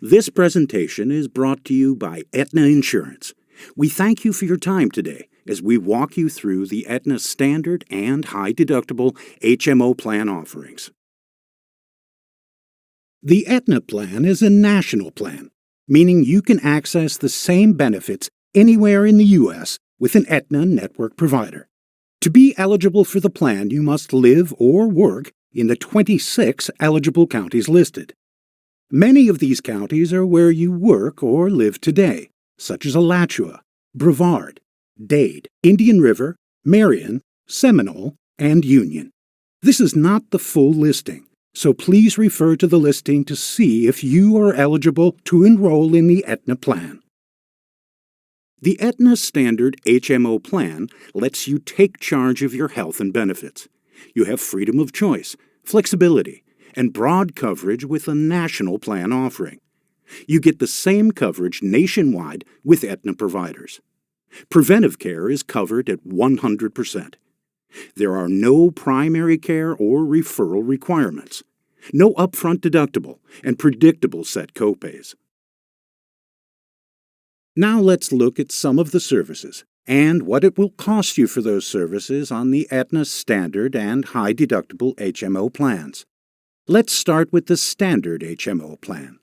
This presentation is brought to you by Aetna Insurance. We thank you for your time today as we walk you through the Aetna standard and high-deductible HMO plan offerings. The Aetna plan is a national plan, meaning you can access the same benefits anywhere in the U.S. with an Aetna network provider. To be eligible for the plan, you must live or work in the 26 eligible counties listed. Many of these counties are where you work or live today, such as Alachua, Brevard, Dade, Indian River, Marion, Seminole, and Union. This is not the full listing, so please refer to the listing to see if you are eligible to enroll in the Aetna plan. The Aetna Standard HMO plan lets you take charge of your health and benefits. You have freedom of choice, flexibility, and broad coverage with a national plan offering. You get the same coverage nationwide with Aetna providers. Preventive care is covered at 100%. There are no primary care or referral requirements, no upfront deductible, and predictable set copays. Now let's look at some of the services and what it will cost you for those services on the Aetna Standard and high-deductible HMO plans. Let's start with the Standard HMO plan.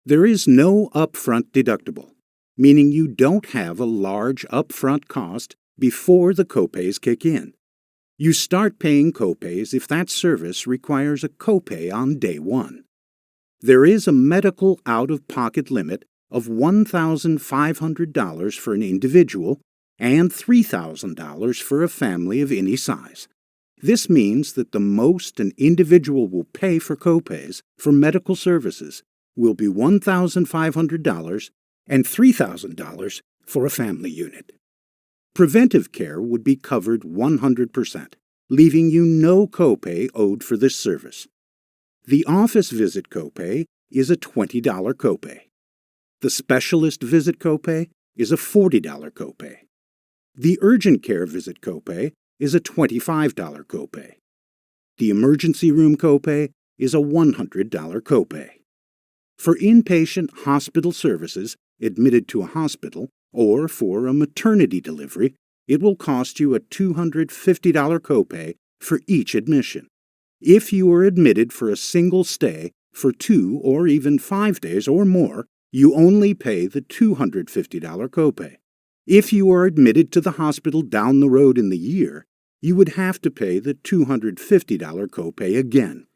There is no upfront deductible, meaning you don't have a large upfront cost before the copays kick in. You start paying copays if that service requires a copay on day one. There is a medical out-of-pocket limit of $1,500 for an individual and $3,000 for a family of any size. This means that the most an individual will pay for copays for medical services will be $1,500 and $3,000 for a family unit. Preventive care would be covered 100%, leaving you no copay owed for this service. The office visit copay is a $20 copay. The specialist visit copay is a $40 copay. The urgent care visit copay is a $25 copay. The emergency room copay is a $100 copay. For inpatient hospital services admitted to a hospital or for a maternity delivery, it will cost you a $250 copay for each admission. If you are admitted for a single stay for 2 or even 5 days or more, you only pay the $250 copay. If you are admitted to the hospital down the road in the year, you would have to pay the $250 copay again.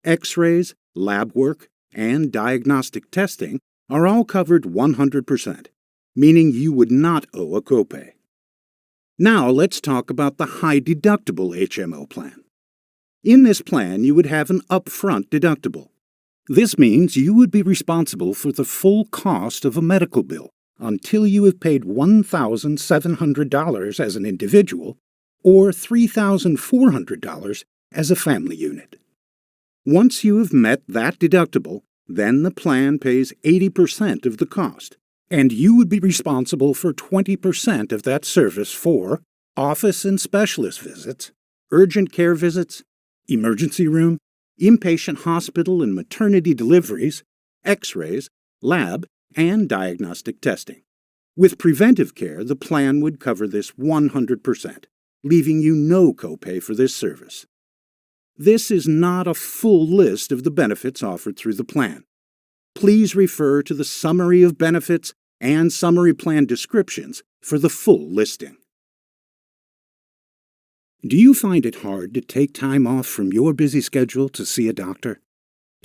X-rays, lab work, and diagnostic testing are all covered 100%, meaning you would not owe a copay. Now let's talk about the high-deductible HMO plan. In this plan, you would have an upfront deductible. This means you would be responsible for the full cost of a medical bill until you have paid $1,700 as an individual or $3,400 as a family unit. Once you have met that deductible, then the plan pays 80% of the cost, and you would be responsible for 20% of that service for office and specialist visits, urgent care visits, emergency room, inpatient hospital and maternity deliveries, X-rays, lab, and diagnostic testing. With preventive care, the plan would cover this 100%, leaving you no copay for this service. This is not a full list of the benefits offered through the plan. Please refer to the summary of benefits and summary plan descriptions for the full listing. Do you find it hard to take time off from your busy schedule to see a doctor?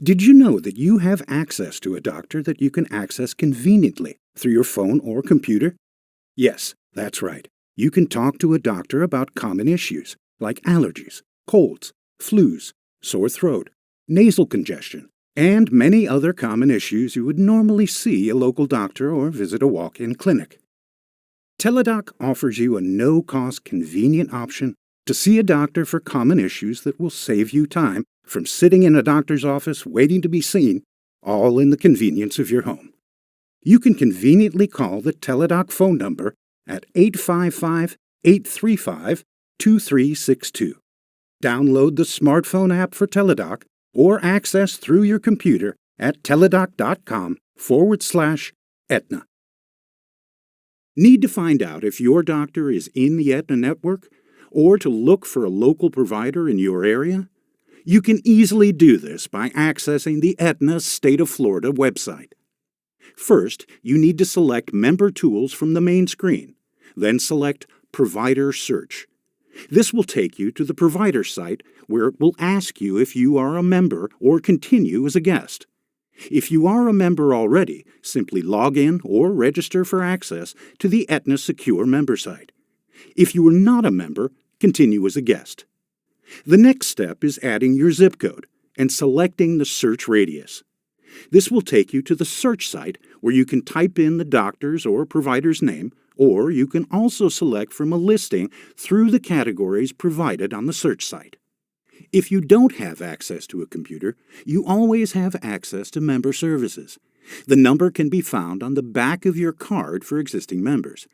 Did you know that you have access to a doctor that you can access conveniently through your phone or computer? Yes, that's right. You can talk to a doctor about common issues like allergies, colds, flus, sore throat, nasal congestion, and many other common issues you would normally see a local doctor or visit a walk-in clinic. Teladoc offers you a no-cost, convenient option to see a doctor for common issues that will save you time from sitting in a doctor's office waiting to be seen, all in the convenience of your home. You can conveniently call the Teladoc phone number at 855-835-2362. Download the smartphone app for Teladoc or access through your computer at teladoc.com/Aetna. Need to find out if your doctor is in the Aetna network or to look for a local provider in your area? You can easily do this by accessing the Aetna State of Florida website. First, you need to select Member Tools from the main screen, then select Provider Search. This will take you to the provider site where it will ask you if you are a member or continue as a guest. If you are a member already, simply log in or register for access to the Aetna Secure member site. If you are not a member, continue as a guest. The next step is adding your zip code and selecting the search radius. This will take you to the search site where you can type in the doctor's or provider's name, or you can also select from a listing through the categories provided on the search site. If you don't have access to a computer, you always have access to member services. The number can be found on the back of your card for existing members.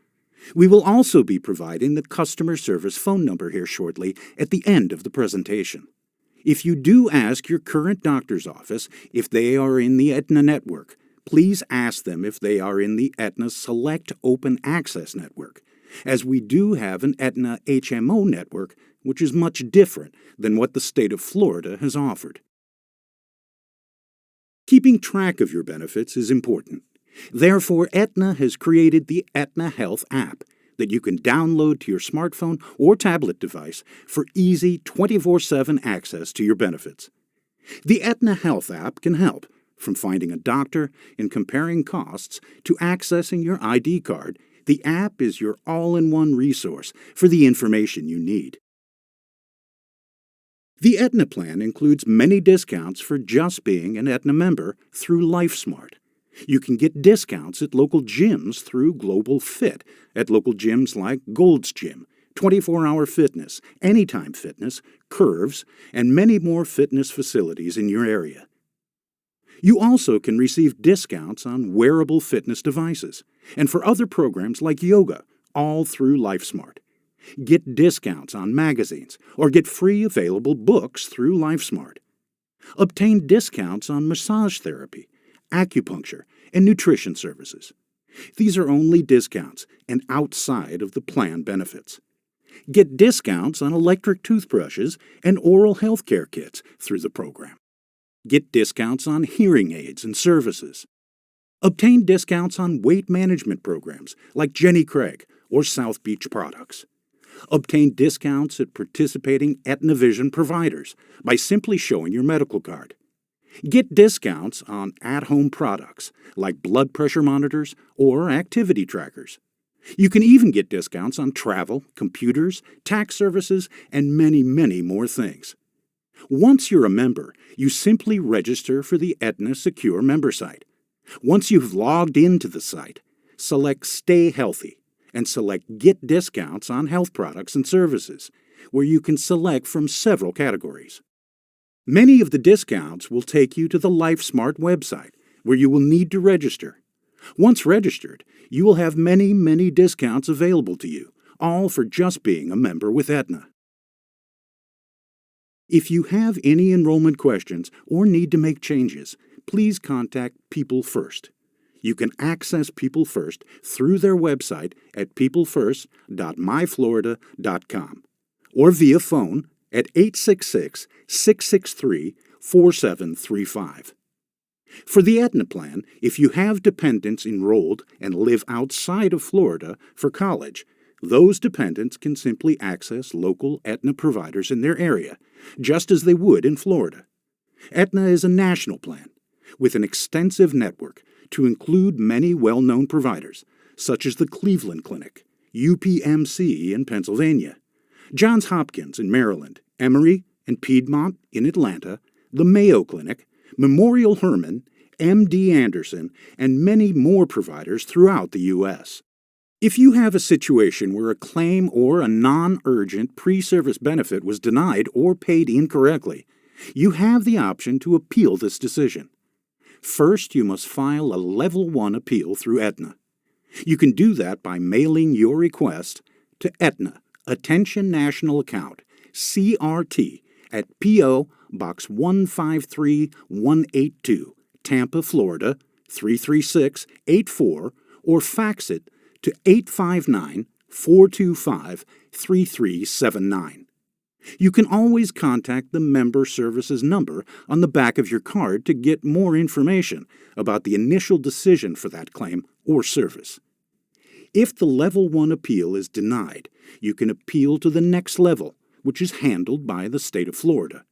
We will also be providing the customer service phone number here shortly at the end of the presentation. If you do ask your current doctor's office if they are in the Aetna network, please ask them if they are in the Aetna Select Open Access network, as we do have an Aetna HMO network, which is much different than what the state of Florida has offered. Keeping track of your benefits is important. Therefore, Aetna has created the Aetna Health app that you can download to your smartphone or tablet device for easy 24/7 access to your benefits. The Aetna Health app can help, from finding a doctor and comparing costs to accessing your ID card. The app is your all-in-one resource for the information you need. The Aetna plan includes many discounts for just being an Aetna member through LifeSmart. You can get discounts at local gyms through Global Fit, at local gyms like Gold's Gym, 24-Hour Fitness, Anytime Fitness, Curves, and many more fitness facilities in your area. You also can receive discounts on wearable fitness devices and for other programs like yoga, all through LifeSmart. Get discounts on magazines or get free available books through LifeSmart. Obtain discounts on massage therapy, acupuncture, and nutrition services. These are only discounts and outside of the plan benefits. Get discounts on electric toothbrushes and oral health care kits through the program. Get discounts on hearing aids and services. Obtain discounts on weight management programs like Jenny Craig or South Beach products. Obtain discounts at participating Aetna Vision providers by simply showing your medical card. Get discounts on at-home products like blood pressure monitors or activity trackers. You can even get discounts on travel, computers, tax services, and many, many more things. Once you're a member, you simply register for the Aetna Secure member site. Once you've logged into the site, select Stay Healthy and select Get Discounts on Health Products and Services, where you can select from several categories. Many of the discounts will take you to the LifeSmart website, where you will need to register. Once registered, you will have many, many discounts available to you, all for just being a member with Aetna. If you have any enrollment questions or need to make changes, please contact People First. You can access People First through their website at peoplefirst.myflorida.com or via phone at 866-663-4735. For the Aetna plan, if you have dependents enrolled and live outside of Florida for college, those dependents can simply access local Aetna providers in their area, just as they would in Florida. Aetna is a national plan with an extensive network to include many well-known providers, such as the Cleveland Clinic, UPMC in Pennsylvania, Johns Hopkins in Maryland, Emory and Piedmont in Atlanta, the Mayo Clinic, Memorial Hermann, MD Anderson, and many more providers throughout the U.S. If you have a situation where a claim or a non-urgent pre-service benefit was denied or paid incorrectly, you have the option to appeal this decision. First, you must file a Level 1 appeal through Aetna. You can do that by mailing your request to Aetna, Attention National Account, CRT, at P.O. Box 153182, Tampa, Florida 33684 or fax it to 859-425-3379. You can always contact the Member Services number on the back of your card to get more information about the initial decision for that claim or service. If the Level 1 appeal is denied, you can appeal to the next level, which is handled by the state of Florida.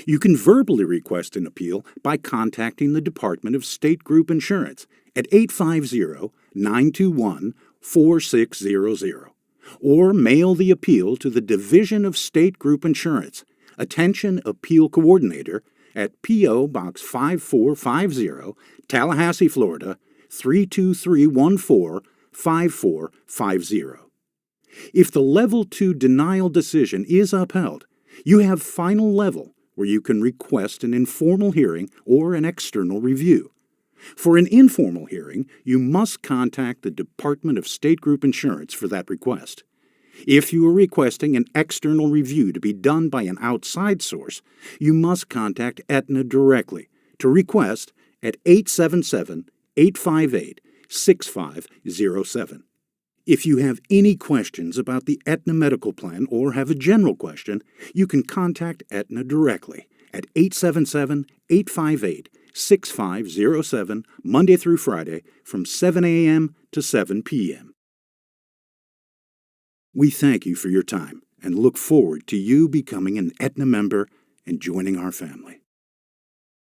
You can verbally request an appeal by contacting the Department of State Group Insurance at 850-921-4600. Or mail the appeal to the Division of State Group Insurance, Attention Appeal Coordinator, at P.O. Box 5450, Tallahassee, Florida 32314, 5450. If the Level 2 denial decision is upheld, you have final level where you can request an informal hearing or an external review. For an informal hearing, you must contact the Department of State Group Insurance for that request. If you are requesting an external review to be done by an outside source, you must contact Aetna directly to request at 877-858-6507. If you have any questions about the Aetna medical plan or have a general question, you can contact Aetna directly at 877-858-6507 Monday through Friday from 7 a.m. to 7 p.m. We thank you for your time and look forward to you becoming an Aetna member and joining our family.